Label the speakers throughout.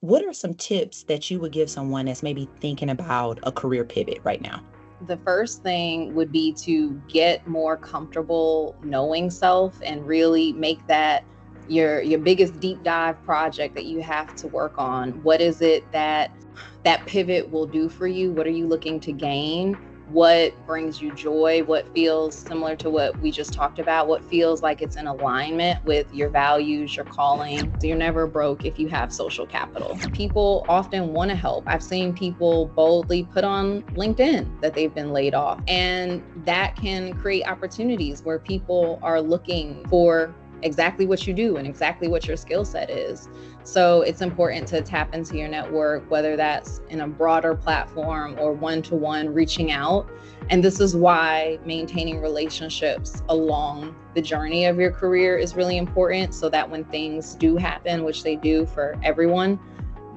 Speaker 1: what are some tips that you would give someone that's maybe thinking about a career pivot right now?
Speaker 2: The first thing would be to get more comfortable knowing self and really make that your biggest deep dive project that you have to work on. What is it that pivot will do for you? What are you looking to gain? What brings you joy? What feels similar to what we just talked about? What feels like it's in alignment with your values, your calling? You're never broke if you have social capital. People often want to help. I've seen people boldly put on LinkedIn that they've been laid off, and that can create opportunities where people are looking for exactly what you do and exactly what your skill set is. So it's important to tap into your network, whether that's in a broader platform or one-to-one reaching out. And this is why maintaining relationships along the journey of your career is really important, so that when things do happen, which they do for everyone,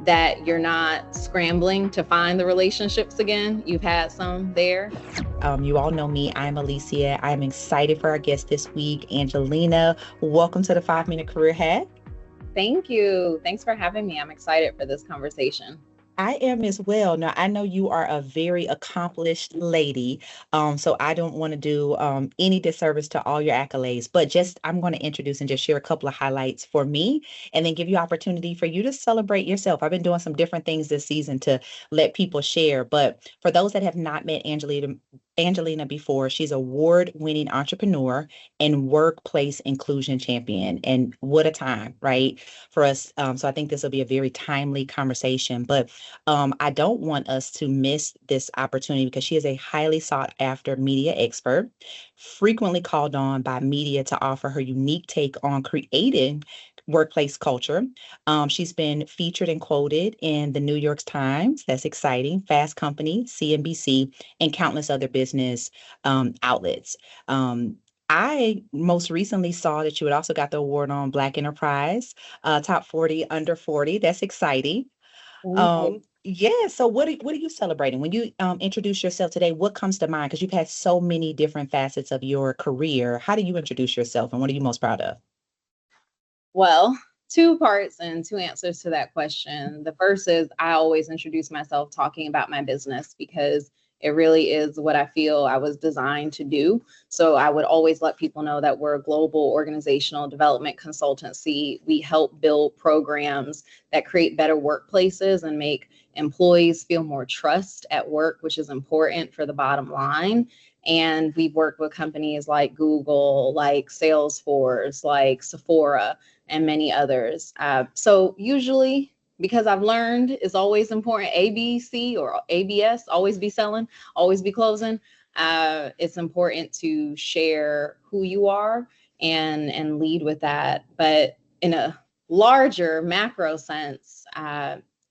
Speaker 2: that you're not scrambling to find the relationships again. You've had some there.
Speaker 1: You all know me. I'm Alicia. I'm excited for our guest this week, Angelina. Welcome to the 5 Minute Career Hack.
Speaker 2: Thank you. Thanks for having me. I'm excited for this conversation.
Speaker 1: I am as well. Now, I know you are a very accomplished lady, so I don't want to do any disservice to all your accolades, but just I'm going to introduce and just share a couple of highlights for me and then give you opportunity for you to celebrate yourself. I've been doing some different things this season to let people share, but for those that have not met Angelina before, she's award-winning entrepreneur and workplace inclusion champion. And what a time, right? For us. So I think this will be a very timely conversation. But I don't want us to miss this opportunity because she is a highly sought after media expert, frequently called on by media to offer her unique take on creating workplace culture. She's been featured and quoted in the New York Times. That's exciting. Fast Company, CNBC, and countless other business outlets. I most recently saw that you had also got the award on Black Enterprise, Top 40 Under 40. That's exciting.
Speaker 2: Thank you.
Speaker 1: Yeah. So what are you celebrating when you introduce yourself today? What comes to mind? Because you've had so many different facets of your career. How do you introduce yourself, and what are you most proud of?
Speaker 2: Well, two parts and two answers to that question. The first is I always introduce myself talking about my business because it really is what I feel I was designed to do. So I would always let people know that we're a global organizational development consultancy. We help build programs that create better workplaces and make employees feel more trust at work, which is important for the bottom line. And we've worked with companies like Google, like Salesforce, like Sephora, and many others. So usually, because I've learned it's always important, ABC or ABS, always be selling, always be closing. It's important to share who you are and lead with that. But in a larger macro sense,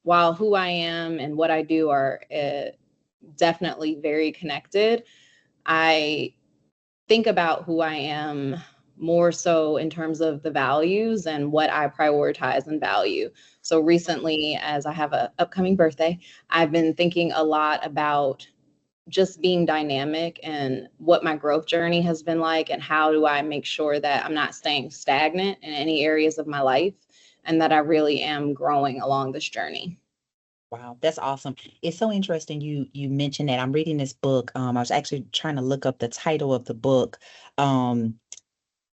Speaker 2: while who I am and what I do are definitely very connected, I think about who I am more so in terms of the values and what I prioritize and value. So recently, as I have a upcoming birthday, I've been thinking a lot about just being dynamic and what my growth journey has been like, and how do I make sure that I'm not staying stagnant in any areas of my life and that I really am growing along this journey.
Speaker 1: Wow, that's awesome. It's so interesting you mentioned that. I'm reading this book. I was actually trying to look up the title of the book. Um,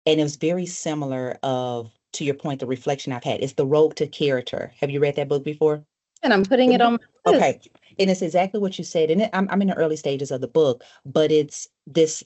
Speaker 1: and it was very similar of to your point, the reflection I've had. It's The Road to Character. Have you read that book before?
Speaker 2: And I'm putting it on my
Speaker 1: Okay.
Speaker 2: list.
Speaker 1: And it's exactly what you said. And I'm in the early stages of the book, but it's this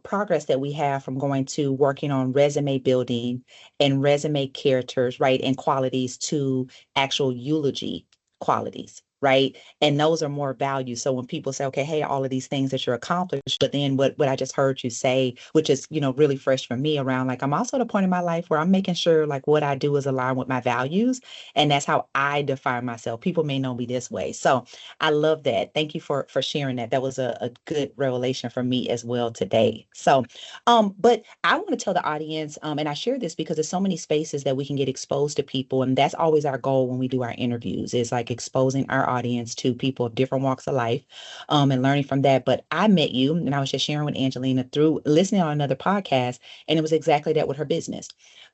Speaker 1: progress that we have from going to working on resume building and resume characters, right, and qualities to actual eulogy qualities, right? And those are more values. So when people say, okay, hey, all of these things that you're accomplished, but then what I just heard you say, which is, really fresh for me around like I'm also at a point in my life where I'm making sure like what I do is aligned with my values. And that's how I define myself. People may know me this way. So I love that. Thank you for sharing that. That was a good revelation for me as well today. So but I want to tell the audience, and I share this because there's so many spaces that we can get exposed to people, and that's always our goal when we do our interviews is like exposing our our audience to people of different walks of life, and learning from that. But I met you, and I was just sharing with Angelina through listening on another podcast, and it was exactly that with her business.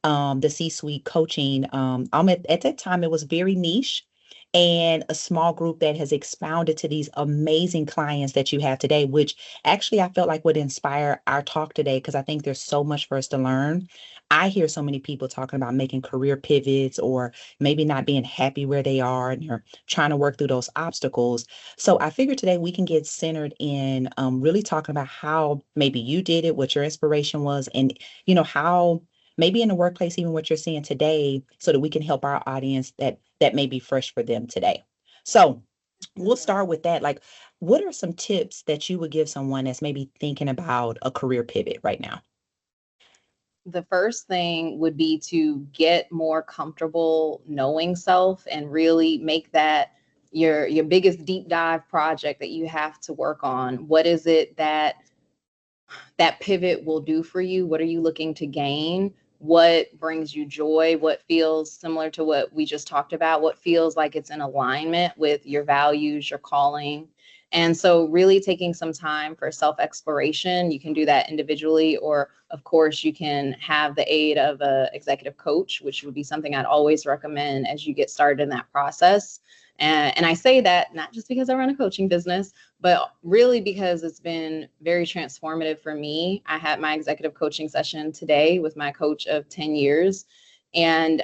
Speaker 1: The C-suite coaching. At that time, it was very niche and a small group that has expounded to these amazing clients that you have today, which actually I felt like would inspire our talk today because I think there's so much for us to learn. I hear so many people talking about making career pivots or maybe not being happy where they are and they're trying to work through those obstacles. So I figured today we can get centered in really talking about how maybe you did it, what your inspiration was, and how maybe in the workplace, even what you're seeing today, so that we can help our audience that may be fresh for them today. So we'll start with that. Like, what are some tips that you would give someone that's maybe thinking about a career pivot right now?
Speaker 2: The first thing would be to get more comfortable knowing self and really make that your biggest deep dive project that you have to work on. What is it that pivot will do for you? What are you looking to gain? What brings you joy? What feels similar to what we just talked about? What feels like it's in alignment with your values, your calling? And so, really taking some time for self exploration. You can do that individually, or of course, you can have the aid of an executive coach, which would be something I'd always recommend as you get started in that process. And I say that not just because I run a coaching business, but really because it's been very transformative for me. I had my executive coaching session today with my coach of 10 years. And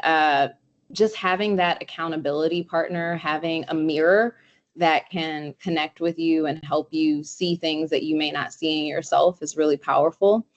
Speaker 2: just having that accountability partner, having a mirror that can connect with you and help you see things that you may not see in yourself is really powerful.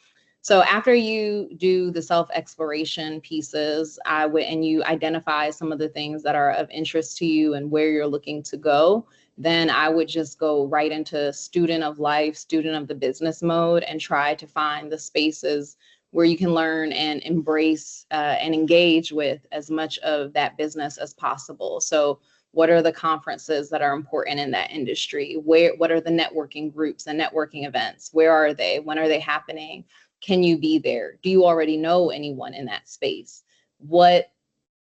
Speaker 2: So after you do the self-exploration pieces, and you identify some of the things that are of interest to you and where you're looking to go, then I would just go right into student of life, student of the business mode, and try to find the spaces where you can learn and embrace and engage with as much of that business as possible. So what are the conferences that are important in that industry? What are the networking groups and networking events? Where are they? When are they happening? Can you be there? Do you already know anyone in that space? What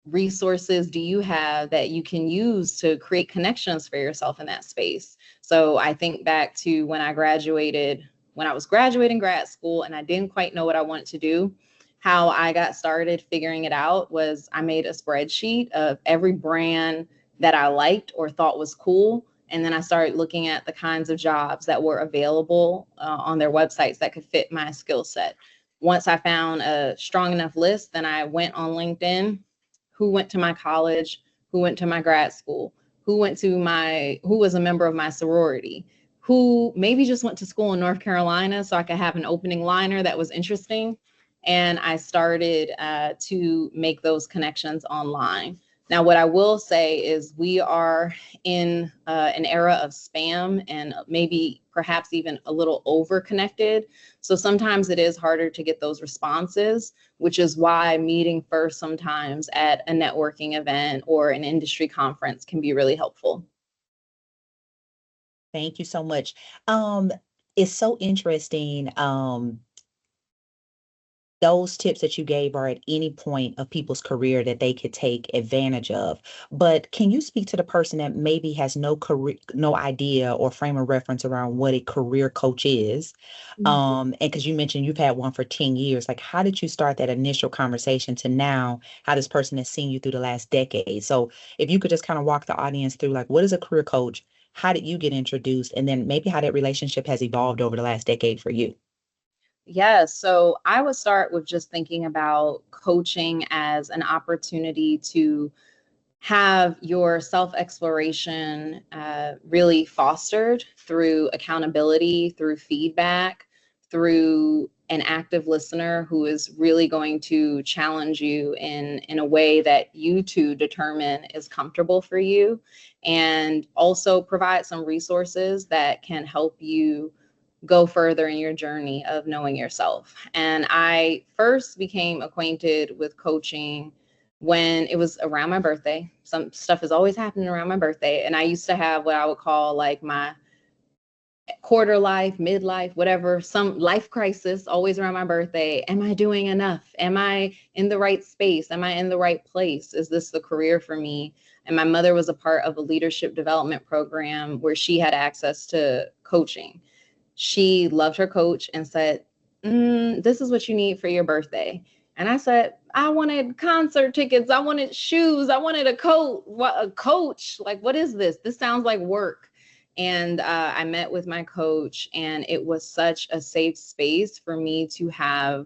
Speaker 2: resources do you have that you can use to create connections for yourself in that space? So I think back to when I was graduating grad school and I didn't quite know what I wanted to do. How I got started figuring it out was I made a spreadsheet of every brand that I liked or thought was cool. And then I started looking at the kinds of jobs that were available on their websites that could fit my skill set. Once I found a strong enough list, then I went on LinkedIn. Who went to my college? Who went to my grad school? Who was a member of my sorority? Who maybe just went to school in North Carolina so I could have an opening liner that was interesting. And I started to make those connections online. Now, what I will say is we are in an era of spam and maybe perhaps even a little over connected. So sometimes it is harder to get those responses, which is why meeting first sometimes at a networking event or an industry conference can be really helpful.
Speaker 1: Thank you so much. Um, it's so interesting. Those tips that you gave are at any point of people's career that they could take advantage of. But can you speak to the person that maybe has no career, no idea or frame of reference around what a career coach is? And because you mentioned you've had one for 10 years, like how did you start that initial conversation to now how this person has seen you through the last decade? So if you could just kind of walk the audience through like what is a career coach? How did you get introduced? And then maybe how that relationship has evolved over the last decade for you.
Speaker 2: Yeah, so I would start with just thinking about coaching as an opportunity to have your self exploration really fostered through accountability, through feedback, through an active listener who is really going to challenge you in a way that you to determine is comfortable for you, and also provide some resources that can help you go further in your journey of knowing yourself. And I first became acquainted with coaching when it was around my birthday. Some stuff is always happening around my birthday. And I used to have what I would call like my quarter life, midlife, whatever, some life crisis always around my birthday. Am I doing enough? Am I in the right space? Am I in the right place? Is this the career for me? And my mother was a part of a leadership development program where she had access to coaching. She loved her coach and said, this is what you need for your birthday. And I said, I wanted concert tickets. I wanted shoes. I wanted a coat. What, a coach? Like, what is this? This sounds like work. And I met with my coach, and it was such a safe space for me to have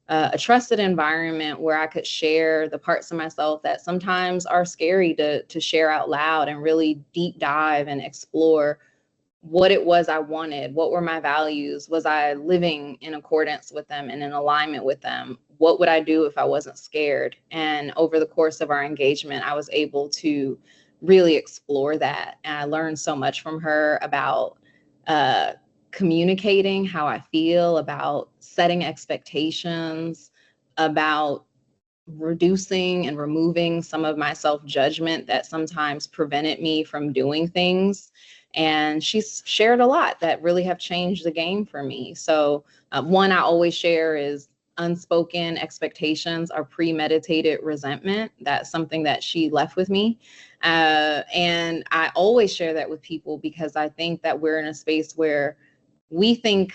Speaker 2: a trusted environment where I could share the parts of myself that sometimes are scary to share out loud, and really deep dive and explore what it was I wanted. What were my values? Was I living in accordance with them and in alignment with them? What would I do if I wasn't scared? And over the course of our engagement, I was able to really explore that. And I learned so much from her about uh, communicating how I feel, about setting expectations, about reducing and removing some of my self-judgment that sometimes prevented me from doing things. And she's shared a lot that really have changed the game for me. So one I always share is unspoken expectations are premeditated resentment. That's something that she left with me. And I always share that with people because I think that we're in a space where we think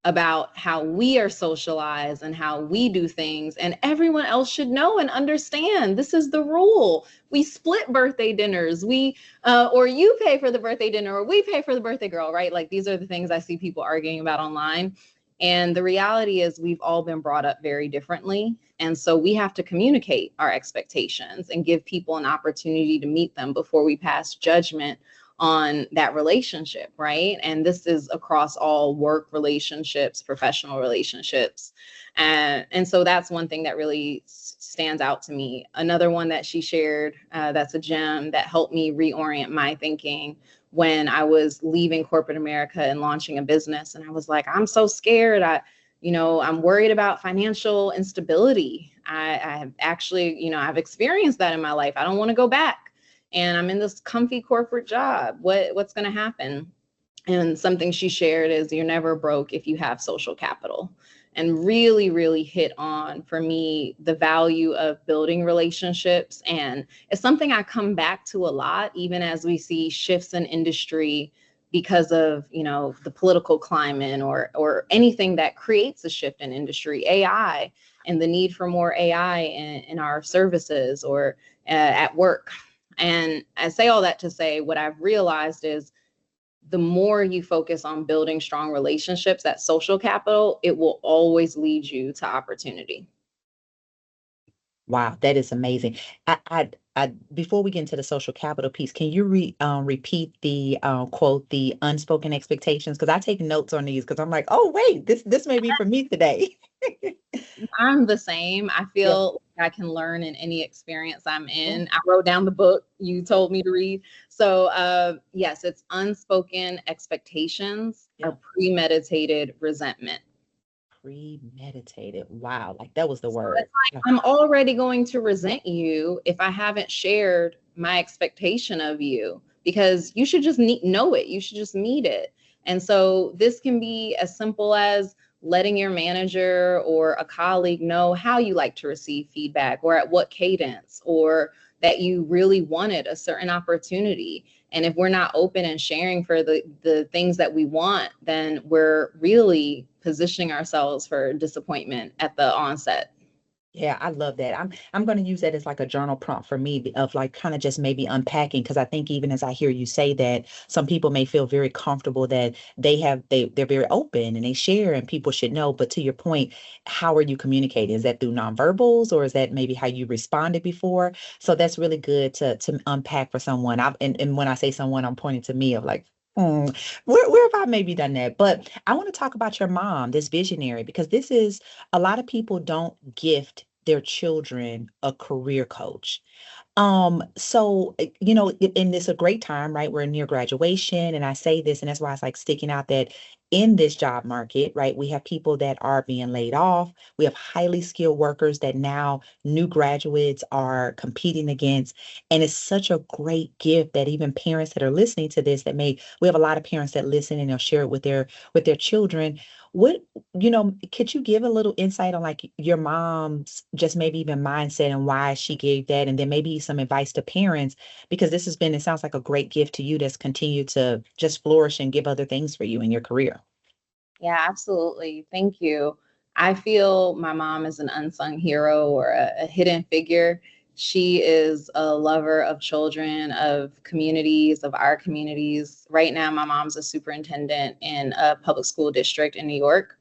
Speaker 2: about how we are socialized and how we do things, and everyone else should know and understand this is the rule. We split birthday dinners, we or you pay for the birthday dinner or we pay for the birthday girl, right? Like, these are the things I see people arguing about online. And the reality is we've all been brought up very differently, and so we have to communicate our expectations and give people an opportunity to meet them before we pass judgment on that relationship, right? And this is across all work relationships, professional relationships. And so that's one thing that really stands out to me. Another one that she shared, that's a gem that helped me reorient my thinking when I was leaving corporate America and launching a business. And I was like, I'm so scared. I'm worried about financial instability. I have actually, I've experienced that in my life. I don't want to go back, and I'm in this comfy corporate job. What's going to happen? And something she shared is you're never broke if you have social capital. And really, really hit on, for me, the value of building relationships. And it's something I come back to a lot, even as we see shifts in industry because of, the political climate or anything that creates a shift in industry, AI, and the need for more AI in our services or at work. And I say all that to say what I've realized is the more you focus on building strong relationships, that social capital, it will always lead you to opportunity.
Speaker 1: Wow, that is amazing. Before we get into the social capital piece, can you repeat the quote, the unspoken expectations? Because I take notes on these because I'm like, oh wait, this may be for me today.
Speaker 2: I'm the same. I
Speaker 1: Yeah,
Speaker 2: feel like I can learn in any experience I'm in. I wrote down the book you told me to read. So, yes, it's unspoken expectations
Speaker 1: yeah.
Speaker 2: are premeditated resentment.
Speaker 1: Premeditated. Wow, like that was the
Speaker 2: So
Speaker 1: word.
Speaker 2: it's like I'm already going to resent you if I haven't shared my expectation of you, because you should just know it. You should just meet it. And so this can be as simple as letting your manager or a colleague know how you like to receive feedback, or at what cadence, or that you really wanted a certain opportunity. And if we're not open and sharing for the things that we want, then we're really positioning ourselves for disappointment at the onset.
Speaker 1: Yeah, I love that. I'm going to use that as like a journal prompt for me of like kind of just maybe unpacking, because I think even as I hear you say that, some people may feel very comfortable that they're very open and they share and people should know. But to your point, how are you communicating? Is that through nonverbals, or is that maybe how you responded before? So that's really good to unpack for someone. And when I say someone, I'm pointing to me of like, hmm, where have I maybe done that? But I want to talk about your mom, this visionary, because this is a lot of people don't gift their children a career coach. So and it's a great time, right? We're near graduation, and I say this, and that's why it's like sticking out that in this job market, right? We have people that are being laid off. We have highly skilled workers that now new graduates are competing against. And it's such a great gift that even parents that are listening to this, we have a lot of parents that listen and they'll share it with their children. What, could you give a little insight on like your mom's just maybe even mindset and why she gave that, and then maybe some advice to parents, because it sounds like a great gift to you that's continued to just flourish and give other things for you in your career.
Speaker 2: Yeah, absolutely. Thank you. I feel my mom is an unsung hero or a hidden figure. She is a lover of children, of communities, of our communities. Right now, my mom's a superintendent in a public school district in New York.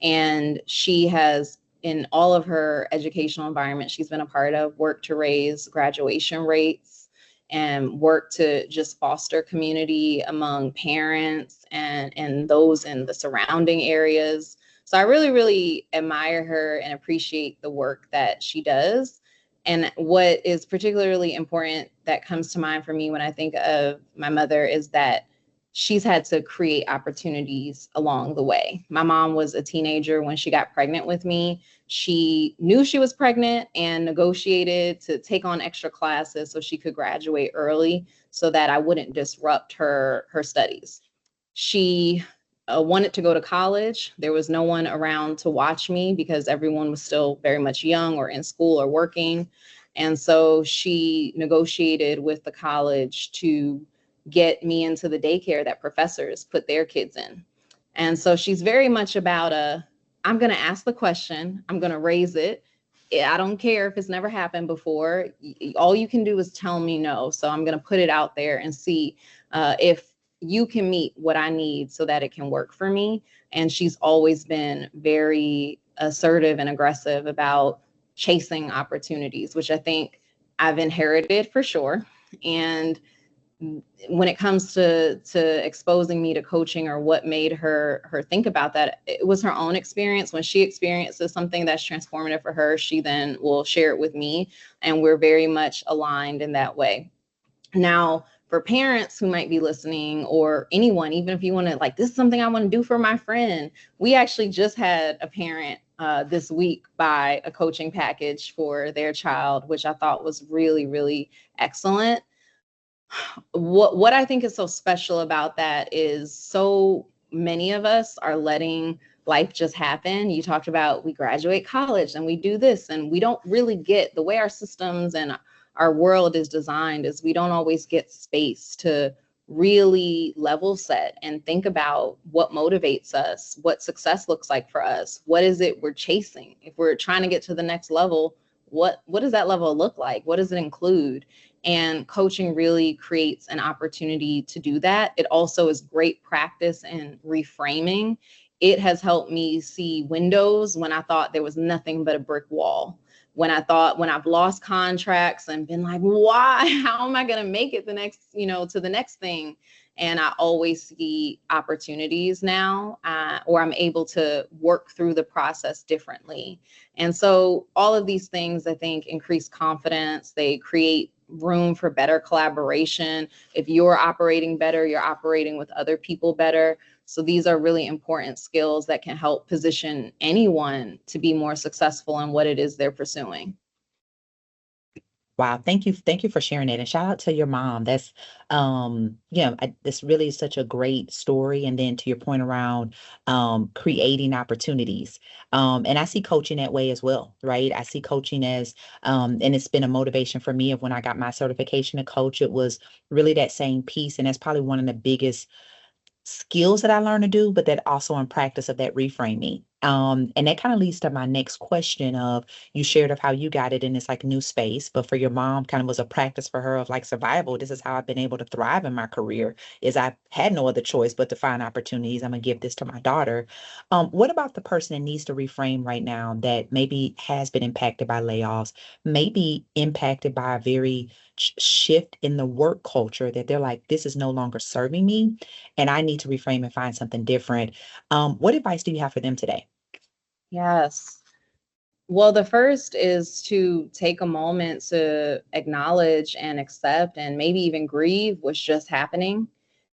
Speaker 2: And she has, in all of her educational environment she's been a part of, worked to raise graduation rates and work to just foster community among parents and those in the surrounding areas. So I really, really admire her and appreciate the work that she does. And what is particularly important that comes to mind for me when I think of my mother is that she's had to create opportunities along the way. My mom was a teenager when she got pregnant with me. She knew she was pregnant and negotiated to take on extra classes so she could graduate early so that I wouldn't disrupt her studies. She wanted to go to college. There was no one around to watch me because everyone was still very much young or in school or working. And so she negotiated with the college to get me into the daycare that professors put their kids in. And so she's very much about I'm going to ask the question, I'm going to raise it. I don't care if it's never happened before. All you can do is tell me no. So I'm going to put it out there and see if you can meet what I need so that it can work for me. And she's always been very assertive and aggressive about chasing opportunities, which I think I've inherited for sure. And when it comes to exposing me to coaching or what made her think about that, it was her own experience. When she experiences something that's transformative for her, she then will share it with me, and we're very much aligned in that way. Now, for parents who might be listening, or anyone, even if you want to, like, this is something I want to do for my friend, we actually just had a parent this week buy a coaching package for their child, which I thought was really, really excellent. What I think is so special about that is so many of us are letting life just happen. You talked about we graduate college and we do this, and we don't really get the way our systems and our world is designed is we don't always get space to really level set and think about what motivates us, what success looks like for us, what is it we're chasing. If we're trying to get to the next level, what does that level look like? What does it include? And coaching really creates an opportunity to do that. It also is great practice in reframing. It has helped me see windows when I thought there was nothing but a brick wall. When I've lost contracts and been like, why? How am I going to make it to the next thing? And I always see opportunities now, or I'm able to work through the process differently. And so all of these things, I think, increase confidence. They create room for better collaboration. If you're operating better, you're operating with other people better. So these are really important skills that can help position anyone to be more successful in what it is they're pursuing.
Speaker 1: Wow, thank you for sharing that, and shout out to your mom. This really is such a great story. And then to your point around creating opportunities, and I see coaching that way as well, right? I see coaching as, and it's been a motivation for me of when I got my certification to coach. It was really that same piece, and that's probably one of the biggest skills that I learned to do, but that also in practice of that reframing. And that kind of leads to my next question of, you shared of how you got it in this like new space, but for your mom kind of was a practice for her of like survival. This is how I've been able to thrive in my career, is I had no other choice but to find opportunities. I'm gonna give this to my daughter. What about the person that needs to reframe right now that maybe has been impacted by layoffs, maybe impacted by a very shift in the work culture that they're like, this is no longer serving me and I need to reframe and find something different. What advice do you have for them today?
Speaker 2: Yes. Well, the first is to take a moment to acknowledge and accept and maybe even grieve what's just happening.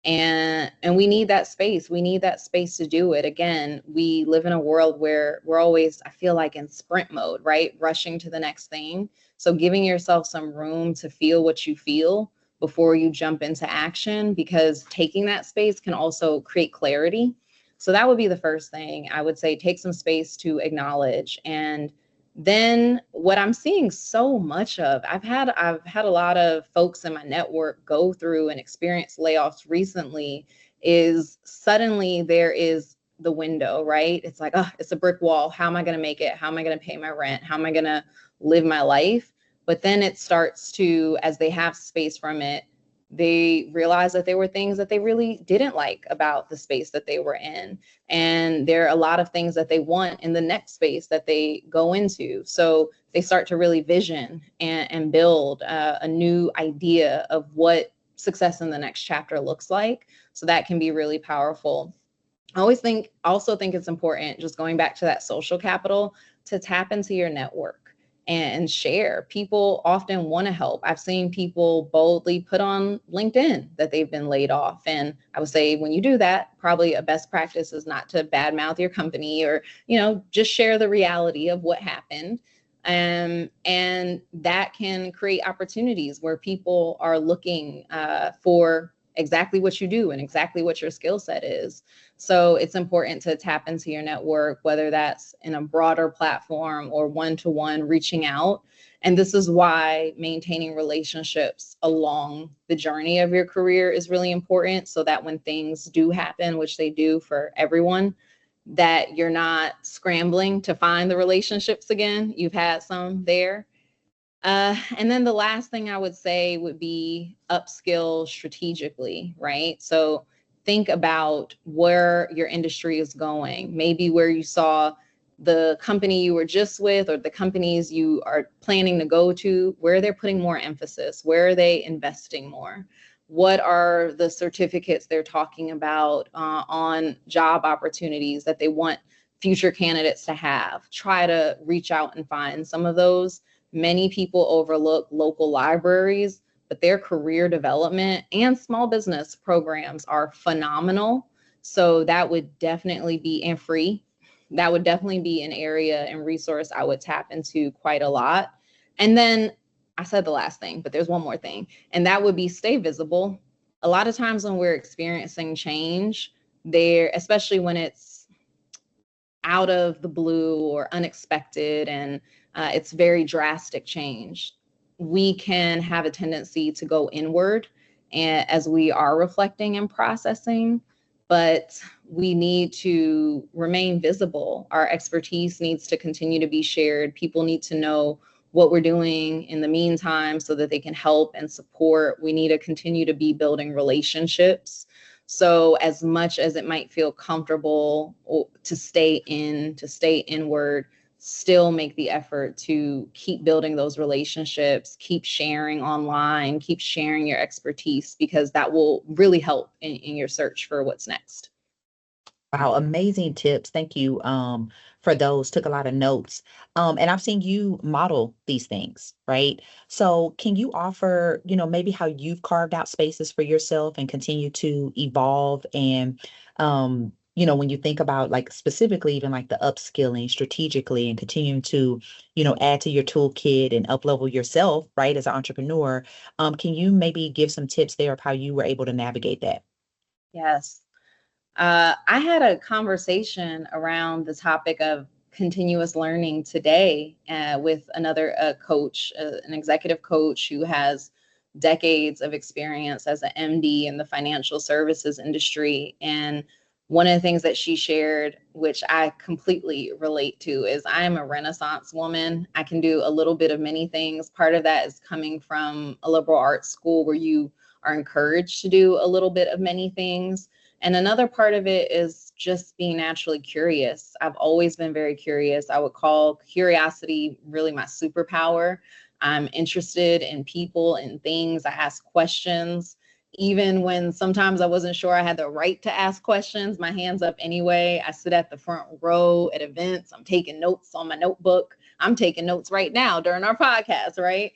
Speaker 2: And we need that space. We need that space to do it. Again, we live in a world where we're always, I feel like, in sprint mode, right? Rushing to the next thing. So giving yourself some room to feel what you feel before you jump into action, because taking that space can also create clarity. So that would be the first thing I would say. Take some space to acknowledge. And then what I'm seeing so much of, I've had a lot of folks in my network go through and experience layoffs recently, is suddenly there is the window, right? It's like, oh, it's a brick wall. How am I going to make it? How am I going to pay my rent? How am I going to live my life? But then it starts to, as they have space from it, they realize that there were things that they really didn't like about the space that they were in. And there are a lot of things that they want in the next space that they go into. So they start to really vision and build a new idea of what success in the next chapter looks like. So that can be really powerful. I also think it's important, just going back to that social capital, to tap into your network and share. People often want to help. I've seen people boldly put on LinkedIn that they've been laid off. And I would say, when you do that, probably a best practice is not to badmouth your company, or, just share the reality of what happened. And that can create opportunities where people are looking for exactly what you do and exactly what your skill set is. So it's important to tap into your network, whether that's in a broader platform or one-to-one reaching out. And this is why maintaining relationships along the journey of your career is really important, so that when things do happen, which they do for everyone, that you're not scrambling to find the relationships again. You've had some there. And then the last thing I would say would be upskill strategically, right? So think about where your industry is going, maybe where you saw the company you were just with, or the companies you are planning to go to, where they're putting more emphasis, where are they investing more? What are the certificates they're talking about on job opportunities that they want future candidates to have? Try to reach out and find some of those. Many people overlook local libraries, but their career development and small business programs are phenomenal. So that would definitely be, and free. That would definitely be an area and resource I would tap into quite a lot. And then I said the last thing, but there's one more thing, and that would be stay visible. A lot of times when we're experiencing change, there, especially when it's out of the blue or unexpected, and it's very drastic change, we can have a tendency to go inward, and as we are reflecting and processing. But we need to remain visible. Our expertise needs to continue to be shared. People need to know what we're doing in the meantime so that they can help and support. We need to continue to be building relationships. So as much as it might feel comfortable to stay inward, still make the effort to keep building those relationships, keep sharing online, keep sharing your expertise, because that will really help in your search for what's next.
Speaker 1: Wow, amazing tips. Thank you for those. Took a lot of notes. And I've seen you model these things, right? So can you offer, maybe how you've carved out spaces for yourself and continue to evolve and when you think about, like, specifically even like the upskilling strategically and continuing to, add to your toolkit and up level yourself, right, as an entrepreneur, can you maybe give some tips there of how you were able to navigate that?
Speaker 2: Yes. I had a conversation around the topic of continuous learning today with another coach, an executive coach who has decades of experience as an MD in the financial services industry. And one of the things that she shared, which I completely relate to, is I'm a Renaissance woman. I can do a little bit of many things. Part of that is coming from a liberal arts school where you are encouraged to do a little bit of many things. And another part of it is just being naturally curious. I've always been very curious. I would call curiosity really my superpower. I'm interested in people and things. I ask questions. Even when sometimes I wasn't sure I had the right to ask questions, my hands up anyway. I sit at the front row at events. I'm taking notes on my notebook. I'm taking notes right now during our podcast, right?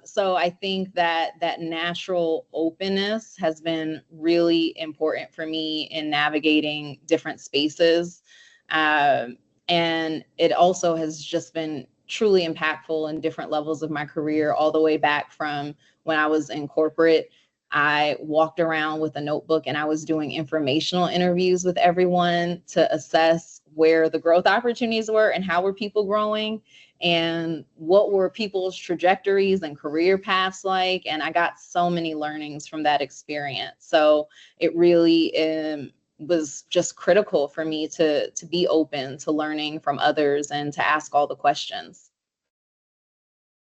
Speaker 2: So I think that that natural openness has been really important for me in navigating different spaces. Um, and it also has just been truly impactful in different levels of my career, all the way back from when I was in corporate. I walked around with a notebook and I was doing informational interviews with everyone to assess where the growth opportunities were and how were people growing and what were people's trajectories and career paths like. And I got so many learnings from that experience. So it really was just critical for me to be open to learning from others and to ask all the questions.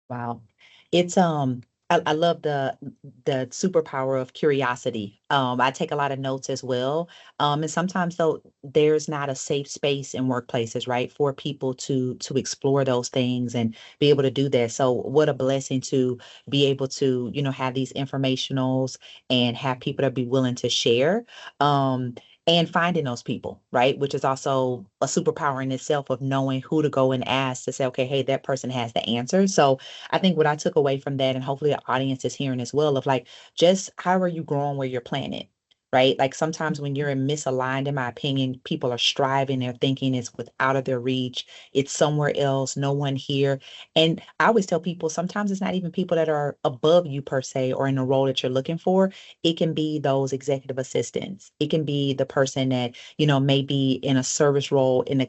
Speaker 1: Wow. It's I love the superpower of curiosity. I take a lot of notes as well. And sometimes though there's not a safe space in workplaces, right, for people to explore those things and be able to do that. So what a blessing to be able to, have these informationals and have people that be willing to share. And finding those people, right? Which is also a superpower in itself of knowing who to go and ask to say, okay, hey, that person has the answer. So I think what I took away from that, and hopefully the audience is hearing as well, of like, just how are you growing where you're planted? Right. Like sometimes when you're misaligned, in my opinion, people are striving, they're thinking it's out of their reach, it's somewhere else, no one here. And I always tell people sometimes it's not even people that are above you per se or in the role that you're looking for. It can be those executive assistants. It can be the person that, may be in a service role in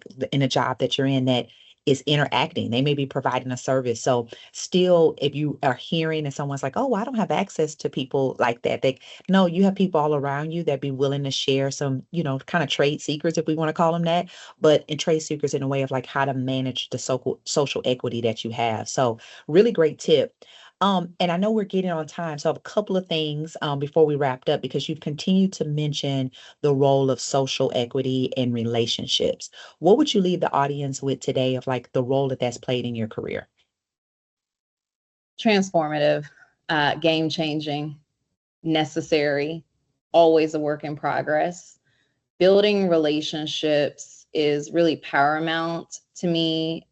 Speaker 1: a job that you're in that is interacting. They may be providing a service. So still, if you are hearing and someone's like, oh, I don't have access to people like that, they no, you have people all around you that be willing to share some, kind of trade secrets, if we want to call them that, but in trade secrets in a way of like how to manage the social equity that you have. So really great tip. And I know we're getting on time, so I have a couple of things before we wrapped up because you've continued to mention the role of social equity in relationships. What would you leave the audience with today of like the role that that's played in your career?
Speaker 2: Transformative, game changing, necessary, always a work in progress. Building relationships is really paramount to me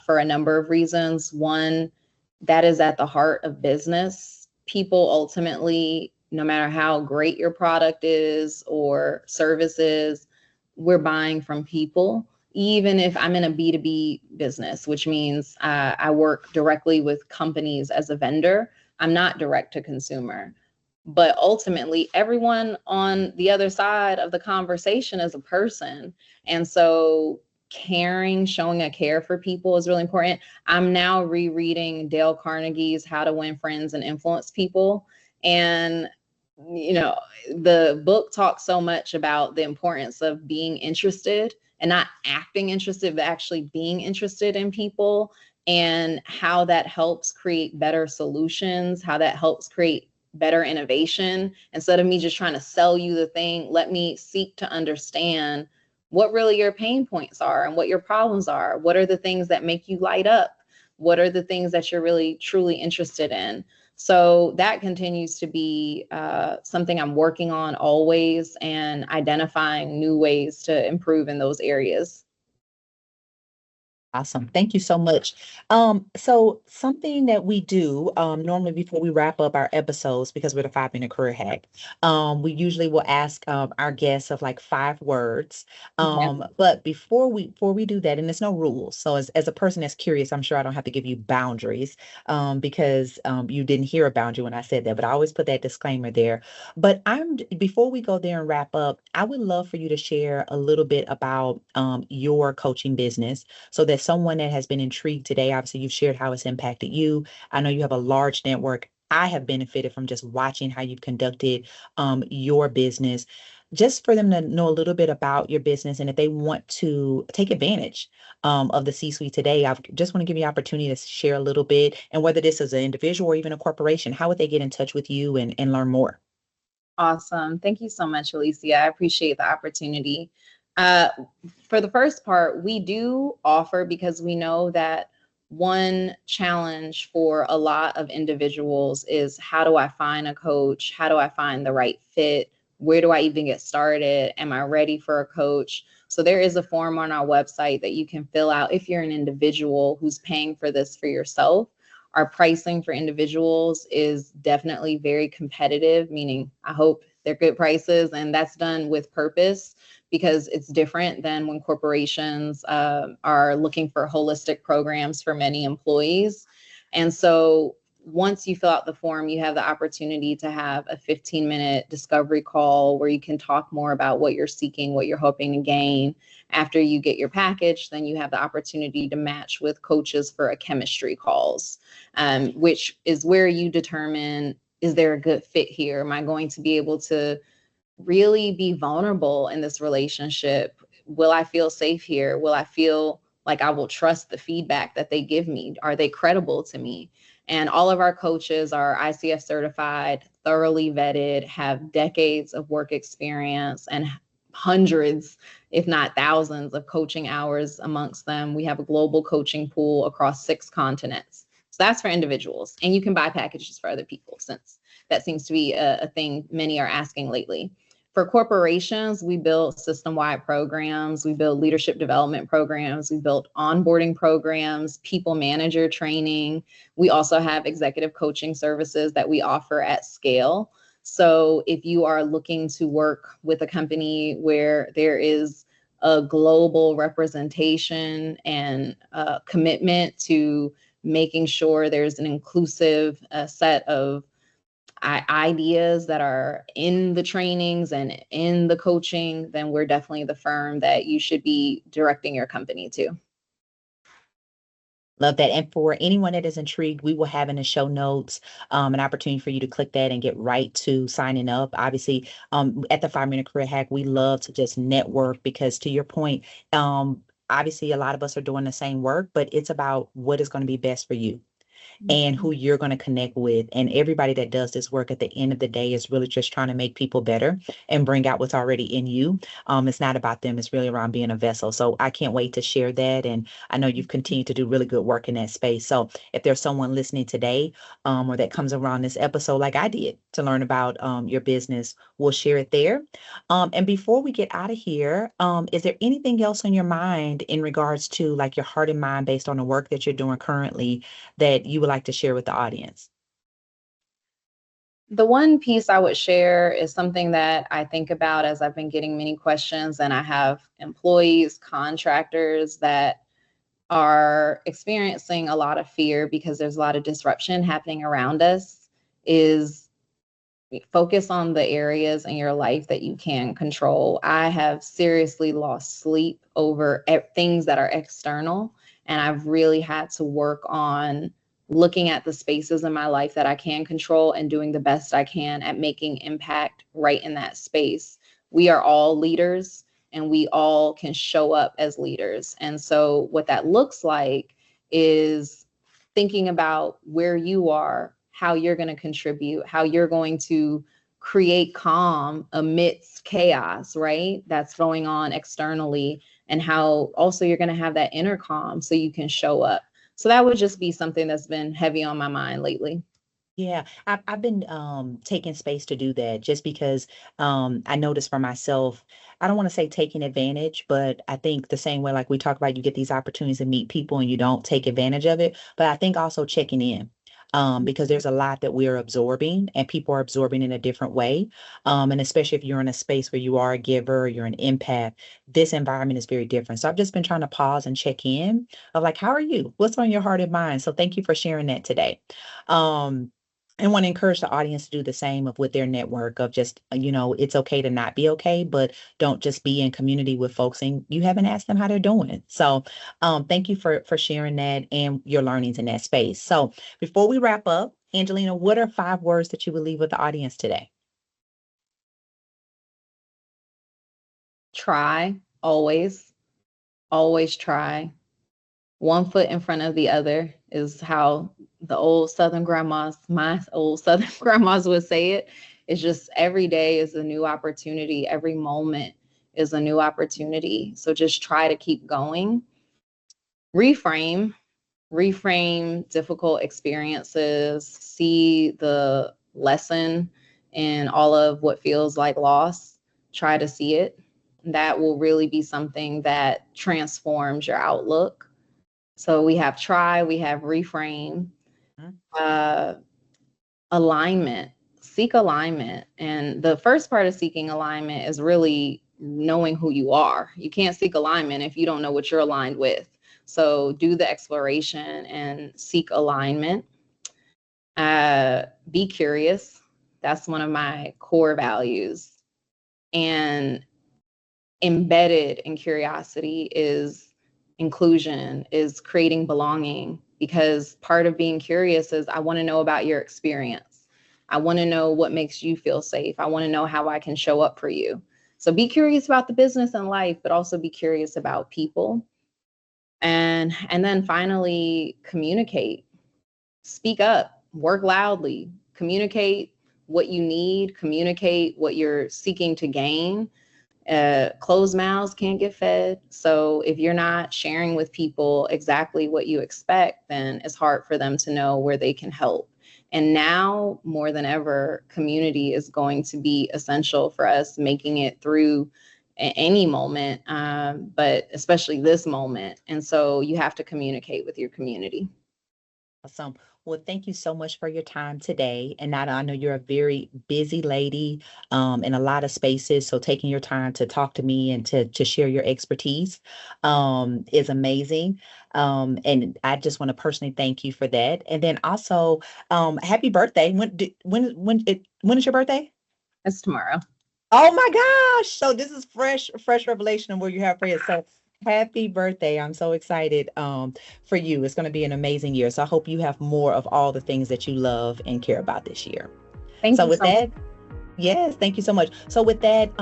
Speaker 2: for a number of reasons. One, that is at the heart of business. People ultimately, no matter how great your product is or service is, we're buying from people. Even if I'm in a B2B business, which means I work directly with companies as a vendor, I'm not direct to consumer. But ultimately, everyone on the other side of the conversation is a person. And so caring, showing a care for people is really important. I'm now rereading Dale Carnegie's How to Win Friends and Influence People. And, you know, the book talks so much about the importance of being interested and not acting interested, but actually being interested in people and how that helps create better solutions, how that helps create better innovation. Instead of me just trying to sell you the thing, let me seek to understand what really your pain points are and what your problems are. What are the things that make you light up? What are the things that you're really truly interested in? So that continues to be something I'm working on always, and identifying new ways to improve in those areas.
Speaker 1: Awesome. Thank you so much. So something that we do normally before we wrap up our episodes, because we're the 5 minute career hack, we usually will ask our guests of like 5 words.
Speaker 2: Okay.
Speaker 1: But before we do that, and there's no rules. So as a person that's curious, I'm sure I don't have to give you boundaries because you didn't hear a boundary when I said that, but I always put that disclaimer there. But before we go there and wrap up, I would love for you to share a little bit about your coaching business so that someone that has been intrigued today, obviously you've shared how it's impacted you. I know you have a large network. I have benefited from just watching how you've conducted your business, just for them to know a little bit about your business. And if they want to take advantage of the C-suite today, I just want to give you an opportunity to share a little bit. And whether this is an individual or even a corporation, how would they get in touch with you and learn more?
Speaker 2: Awesome. Thank you so much, Alicia. I appreciate the opportunity. Uh, for the first part, we do offer, because we know that one challenge for a lot of individuals is, how do I find a coach? How do I find the right fit? Where do I even get started? Am I ready for a coach? So there is a form on our website that you can fill out if you're an individual who's paying for this for yourself. Our pricing for individuals is definitely very competitive, meaning I hope they're good prices, and that's done with purpose because it's different than when corporations are looking for holistic programs for many employees. And so once you fill out the form, you have the opportunity to have a 15-minute discovery call where you can talk more about what you're seeking, what you're hoping to gain. After you get your package, then you have the opportunity to match with coaches for a chemistry calls, which is where you determine, is there a good fit here? Am I going to be able to really be vulnerable in this relationship? Will I feel safe here? Will I feel like I will trust the feedback that they give me? Are they credible to me? And all of our coaches are ICF certified, thoroughly vetted, have decades of work experience, and hundreds, if not thousands, of coaching hours amongst them. We have a global coaching pool across 6 continents. So that's for individuals. And you can buy packages for other people, since that seems to be a thing many are asking lately. For corporations, we build system-wide programs, we build leadership development programs, we build onboarding programs, people manager training. We also have executive coaching services that we offer at scale. So if you are looking to work with a company where there is a global representation and commitment to making sure there's an inclusive set of ideas that are in the trainings and in the coaching, then we're definitely the firm that you should be directing your company to.
Speaker 1: Love that. And for anyone that is intrigued, we will have in the show notes an opportunity for you to click that and get right to signing up. Obviously, at the 5 Minute Career Hack, we love to just network because, to your point, obviously a lot of us are doing the same work, but it's about what is going to be best for you and who you're going to connect with. And everybody that does this work at the end of the day is really just trying to make people better and bring out what's already in you. It's not about them. It's really around being a vessel. So I can't wait to share that. And I know you've continued to do really good work in that space. So if there's someone listening today or that comes around this episode like I did to learn about your business, we'll share it there. And before we get out of here, is there anything else on your mind in regards to like your heart and mind based on the work that you're doing currently that you would like to share with the audience?
Speaker 2: The one piece I would share is something that I think about as I've been getting many questions, and I have employees, contractors that are experiencing a lot of fear because there's a lot of disruption happening around us, is focus on the areas in your life that you can control. I have seriously lost sleep over things that are external, and I've really had to work on looking at the spaces in my life that I can control and doing the best I can at making impact right in that space. We are all leaders and we all can show up as leaders. And so what that looks like is thinking about where you are, how you're going to contribute, how you're going to create calm amidst chaos, right? That's going on externally, and how also you're going to have that inner calm so you can show up. So that would just be something that's been heavy on my mind lately.
Speaker 1: Yeah, I've been taking space to do that just because I noticed for myself, I don't want to say taking advantage, but I think the same way like we talk about you get these opportunities to meet people and you don't take advantage of it, but I think also checking in. Because there's a lot that we're absorbing and people are absorbing in a different way. And especially if you're in a space where you are a giver, you're an empath, this environment is very different. So I've just been trying to pause and check in of like, how are you? What's on your heart and mind? So thank you for sharing that today. Um, and want to encourage the audience to do the same of with their network of just, it's okay to not be okay, but don't just be in community with folks and you haven't asked them how they're doing. So thank you for sharing that and your learnings in that space. So before we wrap up, Angelina, what are 5 words that you would leave with the audience today?
Speaker 2: Try, always try. One foot in front of the other is how the old Southern grandmas, my old Southern grandmas would say it. It's just every day is a new opportunity. Every moment is a new opportunity. So just try to keep going. Reframe, reframe difficult experiences, see the lesson in all of what feels like loss, try to see it. That will really be something that transforms your outlook. So we have try, we have reframe,
Speaker 1: Mhm.
Speaker 2: uh, alignment, seek alignment. And the first part of seeking alignment is really knowing who you are. You can't seek alignment if you don't know what you're aligned with. So do the exploration and seek alignment. Be curious. That's one of my core values. And embedded in curiosity is inclusion, is creating belonging, because part of being curious is I want to know about your experience. I want to know what makes you feel safe. I want to know how I can show up for you. So be curious about the business and life, but also be curious about people. And then finally communicate. Speak up, work loudly, communicate what you need, communicate what you're seeking to gain. Closed mouths can't get fed. So if you're not sharing with people exactly what you expect, then it's hard for them to know where they can help. And now more than ever, community is going to be essential for us making it through any moment, but especially this moment. And so you have to communicate with your community.
Speaker 1: Awesome. Well, thank you so much for your time today. And Nada, I know you're a very busy lady in a lot of spaces. So taking your time to talk to me and to share your expertise is amazing. And I just want to personally thank you for that. And then also, happy birthday. When is your birthday?
Speaker 2: That's tomorrow.
Speaker 1: Oh my gosh. So this is fresh revelation of where you have friends. So happy birthday. I'm so excited for you. It's going to be an amazing year. So I hope you have more of all the things that you love and care about this year.
Speaker 2: Thank
Speaker 1: So
Speaker 2: you
Speaker 1: with
Speaker 2: so much.
Speaker 1: that, yes, thank you so much. So with that,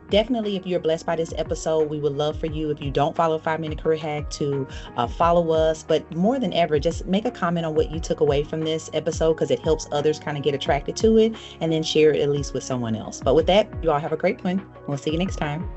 Speaker 1: definitely if you're blessed by this episode, we would love for you, if you don't follow 5 Minute Career Hack, to follow us. But more than ever, just make a comment on what you took away from this episode, because it helps others kind of get attracted to it, and then share it at least with someone else. But with that, you all have a great one. We'll see you next time.